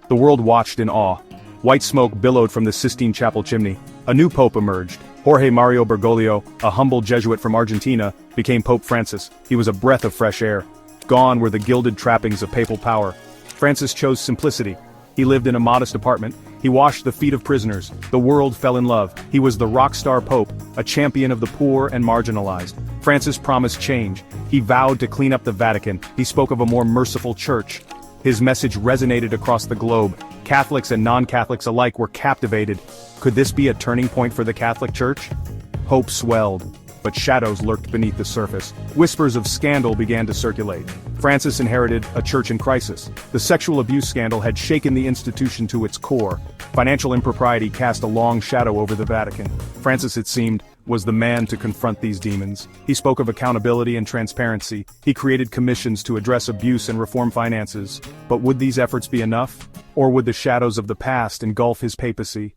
The world watched in awe. White smoke billowed from the Sistine Chapel chimney. A new pope emerged. Jorge Mario Bergoglio, a humble Jesuit from Argentina, became Pope Francis. He was a breath of fresh air. Gone were the gilded trappings of papal power. Francis chose simplicity. He lived in a modest apartment. He washed the feet of prisoners. The world fell in love. He was the rock star pope, a champion of the poor and marginalized. Francis promised change. He vowed to clean up the Vatican. He spoke of a more merciful church. His message resonated across the globe. Catholics and non-Catholics alike were captivated. Could this be a turning point for the Catholic Church? Hope swelled, but shadows lurked beneath the surface. Whispers of scandal began to circulate. Francis inherited a church in crisis. The sexual abuse scandal had shaken the institution to its core. Financial impropriety cast a long shadow over the Vatican. Francis, it seemed, was the man to confront these demons. He spoke of accountability and transparency. He created commissions to address abuse and reform finances. But would these efforts be enough? Or would the shadows of the past engulf his papacy?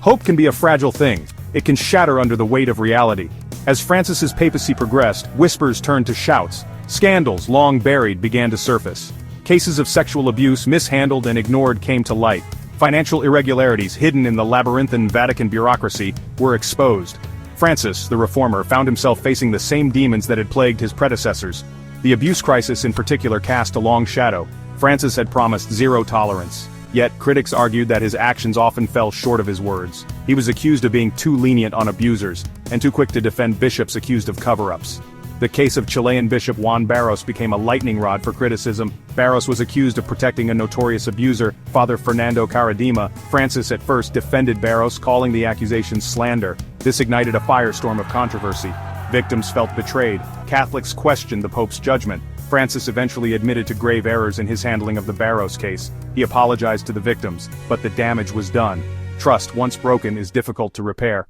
Hope can be a fragile thing. It can shatter under the weight of reality. As Francis's papacy progressed, whispers turned to shouts. Scandals, long buried, began to surface. Cases of sexual abuse mishandled and ignored came to light. Financial irregularities hidden in the labyrinthine Vatican bureaucracy were exposed. Francis, the reformer, found himself facing the same demons that had plagued his predecessors. The abuse crisis in particular cast a long shadow. Francis had promised zero tolerance. Yet, critics argued that his actions often fell short of his words. He was accused of being too lenient on abusers, and too quick to defend bishops accused of cover-ups. The case of Chilean Bishop Juan Barros became a lightning rod for criticism. Barros was accused of protecting a notorious abuser, Father Fernando Caradima. Francis at first defended Barros, calling the accusations slander. This ignited a firestorm of controversy. Victims felt betrayed. Catholics questioned the Pope's judgment. Francis eventually admitted to grave errors in his handling of the Barros case. He apologized to the victims, but the damage was done. Trust, once broken, is difficult to repair.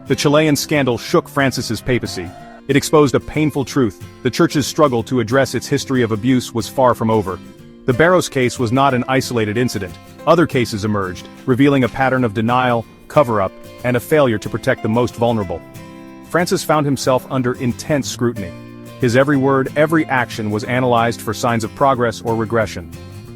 The Chilean scandal shook Francis's papacy. It exposed a painful truth: the Church's struggle to address its history of abuse was far from over. The Barros case was not an isolated incident. Other cases emerged, revealing a pattern of denial, cover-up, and a failure to protect the most vulnerable. Francis found himself under intense scrutiny. His every word, every action was analyzed for signs of progress or regression.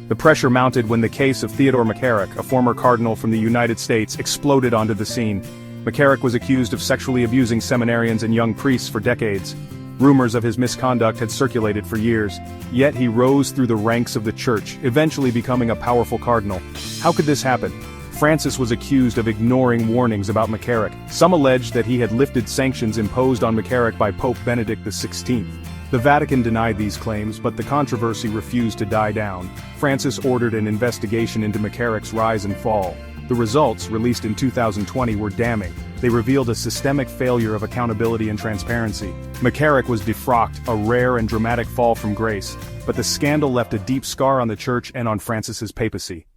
The pressure mounted when the case of Theodore McCarrick, a former cardinal from the United States, exploded onto the scene. McCarrick was accused of sexually abusing seminarians and young priests for decades. Rumors of his misconduct had circulated for years, yet he rose through the ranks of the Church, eventually becoming a powerful cardinal. How could this happen? Francis was accused of ignoring warnings about McCarrick. Some alleged that he had lifted sanctions imposed on McCarrick by Pope Benedict XVI. The Vatican denied these claims, but the controversy refused to die down. Francis ordered an investigation into McCarrick's rise and fall. The results, released in 2020, were damning. They revealed a systemic failure of accountability and transparency. McCarrick was defrocked, a rare and dramatic fall from grace, but the scandal left a deep scar on the Church and on Francis's papacy.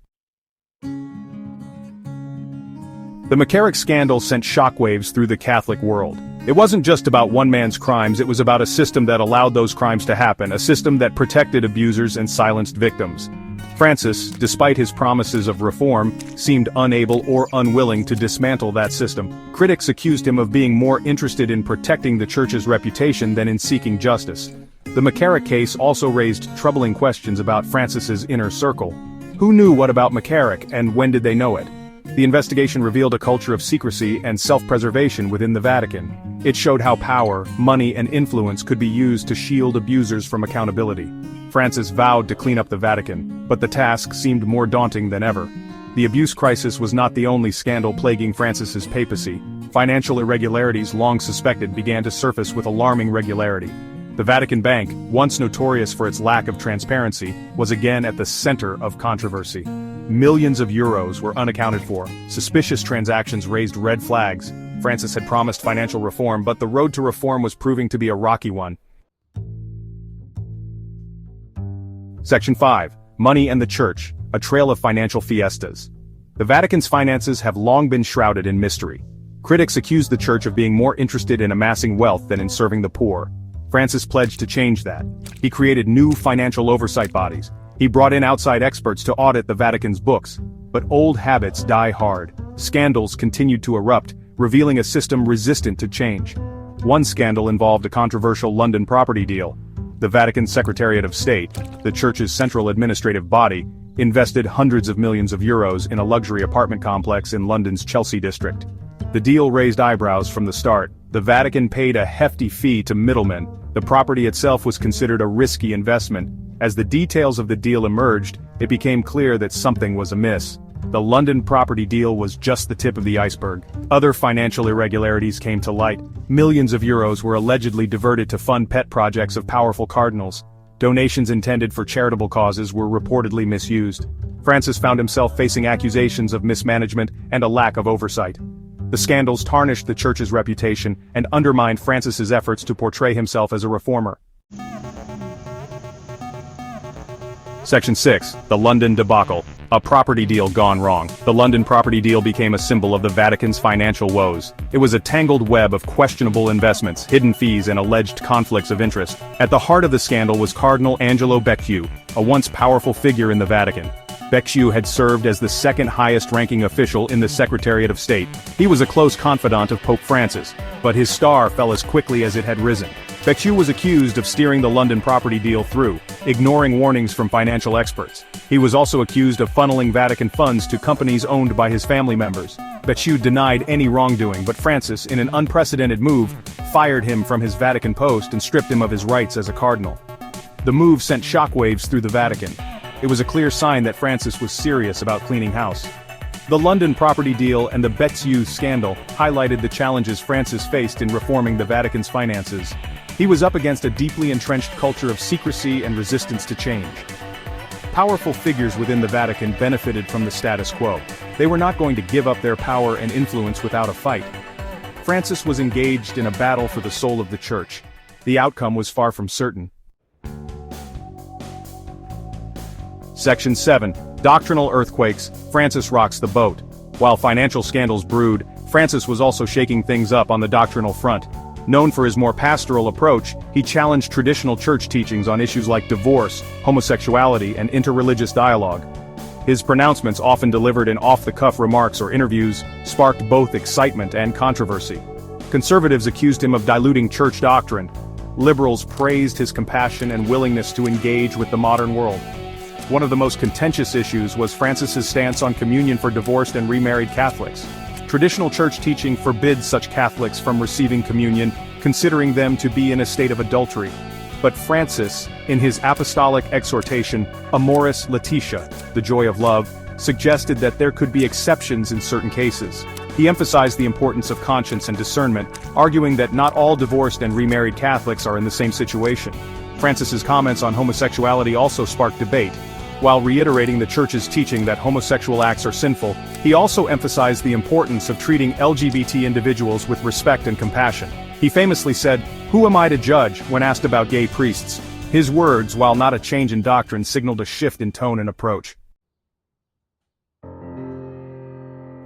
The McCarrick scandal sent shockwaves through the Catholic world. It wasn't just about one man's crimes, it was about a system that allowed those crimes to happen, a system that protected abusers and silenced victims. Francis, despite his promises of reform, seemed unable or unwilling to dismantle that system. Critics accused him of being more interested in protecting the Church's reputation than in seeking justice. The McCarrick case also raised troubling questions about Francis's inner circle. Who knew what about McCarrick, and when did they know it? The investigation revealed a culture of secrecy and self-preservation within the Vatican. It showed how power, money, and influence could be used to shield abusers from accountability. Francis vowed to clean up the Vatican, but the task seemed more daunting than ever. The abuse crisis was not the only scandal plaguing Francis's papacy. Financial irregularities long suspected began to surface with alarming regularity. The Vatican Bank, once notorious for its lack of transparency, was again at the center of controversy. Millions of euros were unaccounted for. Suspicious transactions raised red flags. Francis had promised financial reform, but the road to reform was proving to be a rocky one. Section 5. Money and the Church, a trail of financial fiestas. The Vatican's finances have long been shrouded in mystery. Critics accuse the Church of being more interested in amassing wealth than in serving the poor. Francis pledged to change that. He created new financial oversight bodies. He brought in outside experts to audit the Vatican's books. But old habits die hard. Scandals continued to erupt, revealing a system resistant to change. One scandal involved a controversial London property deal. The Vatican Secretariat of State, the Church's central administrative body, invested hundreds of millions of euros in a luxury apartment complex in London's Chelsea district. The deal raised eyebrows from the start. The Vatican paid a hefty fee to middlemen. The property itself was considered a risky investment. As the details of the deal emerged, it became clear that something was amiss. The London property deal was just the tip of the iceberg. Other financial irregularities came to light. Millions of euros were allegedly diverted to fund pet projects of powerful cardinals. Donations intended for charitable causes were reportedly misused. Francis found himself facing accusations of mismanagement and a lack of oversight. The scandals tarnished the Church's reputation and undermined Francis's efforts to portray himself as a reformer. Section 6. The London Debacle. A property deal gone wrong. The London property deal became a symbol of the Vatican's financial woes. It was a tangled web of questionable investments, hidden fees, and alleged conflicts of interest. At the heart of the scandal was Cardinal Angelo Becciu, a once powerful figure in the Vatican. Becciu had served as the second highest-ranking official in the Secretariat of State. He was a close confidant of Pope Francis, but his star fell as quickly as it had risen. Becciu was accused of steering the London property deal through, ignoring warnings from financial experts. He was also accused of funneling Vatican funds to companies owned by his family members. Becciu denied any wrongdoing, but Francis, in an unprecedented move, fired him from his Vatican post and stripped him of his rights as a cardinal. The move sent shockwaves through the Vatican. It was a clear sign that Francis was serious about cleaning house. The London property deal and the Becciu scandal highlighted the challenges Francis faced in reforming the Vatican's finances. He was up against a deeply entrenched culture of secrecy and resistance to change. Powerful figures within the Vatican benefited from the status quo. They were not going to give up their power and influence without a fight. Francis was engaged in a battle for the soul of the Church. The outcome was far from certain. Section 7. Doctrinal earthquakes. Francis rocks the boat. While financial scandals brewed, Francis was also shaking things up on the doctrinal front. Known for his more pastoral approach, he challenged traditional church teachings on issues like divorce, homosexuality, and interreligious dialogue. His pronouncements, often delivered in off-the-cuff remarks or interviews, sparked both excitement and controversy. Conservatives accused him of diluting church doctrine. Liberals praised his compassion and willingness to engage with the modern world. One of the most contentious issues was Francis's stance on communion for divorced and remarried Catholics. Traditional church teaching forbids such Catholics from receiving communion, considering them to be in a state of adultery. But Francis, in his apostolic exhortation, Amoris Laetitia, the joy of love, suggested that there could be exceptions in certain cases. He emphasized the importance of conscience and discernment, arguing that not all divorced and remarried Catholics are in the same situation. Francis's comments on homosexuality also sparked debate. While reiterating the Church's teaching that homosexual acts are sinful, he also emphasized the importance of treating LGBT individuals with respect and compassion. He famously said, "Who am I to judge?" when asked about gay priests. His words, while not a change in doctrine, signaled a shift in tone and approach.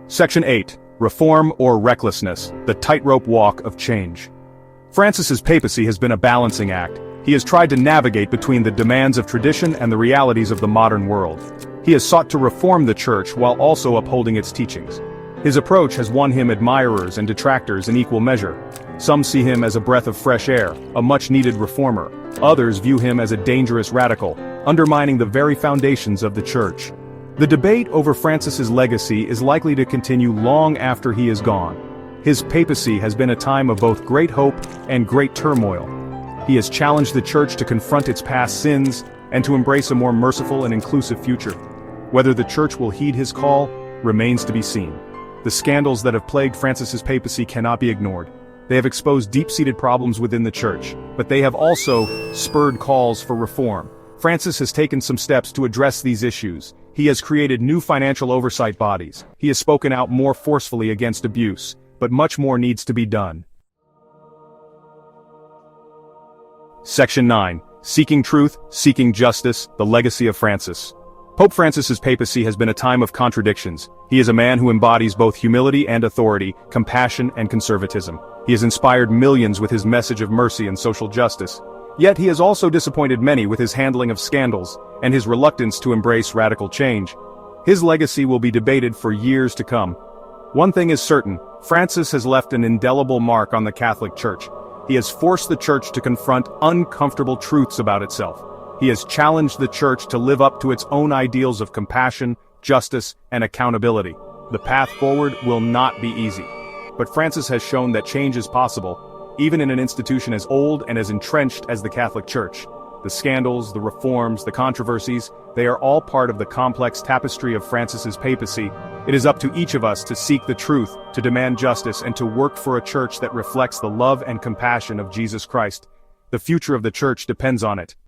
Section 8. Reform or recklessness, the tightrope walk of change. Francis's papacy has been a balancing act. He has tried to navigate between the demands of tradition and the realities of the modern world. He has sought to reform the Church while also upholding its teachings. His approach has won him admirers and detractors in equal measure. Some see him as a breath of fresh air, a much-needed reformer. Others view him as a dangerous radical, undermining the very foundations of the Church. The debate over Francis's legacy is likely to continue long after he is gone. His papacy has been a time of both great hope and great turmoil. He has challenged the Church to confront its past sins and to embrace a more merciful and inclusive future. Whether the Church will heed his call remains to be seen. The scandals that have plagued Francis's papacy cannot be ignored. They have exposed deep-seated problems within the Church, but they have also spurred calls for reform. Francis has taken some steps to address these issues. He has created new financial oversight bodies. He has spoken out more forcefully against abuse, but much more needs to be done. Section 9. Seeking Truth, Seeking Justice, the Legacy of Francis. Pope Francis's papacy has been a time of contradictions. He is a man who embodies both humility and authority, compassion and conservatism. He has inspired millions with his message of mercy and social justice. Yet he has also disappointed many with his handling of scandals and his reluctance to embrace radical change. His legacy will be debated for years to come. One thing is certain, Francis has left an indelible mark on the Catholic Church. He has forced the church to confront uncomfortable truths about itself. He has challenged the church to live up to its own ideals of compassion, justice, and accountability. The path forward will not be easy. But Francis has shown that change is possible, even in an institution as old and as entrenched as the Catholic Church. The scandals, the reforms, the controversies, they are all part of the complex tapestry of Francis's papacy. It is up to each of us to seek the truth, to demand justice, and to work for a church that reflects the love and compassion of Jesus Christ. The future of the church depends on it.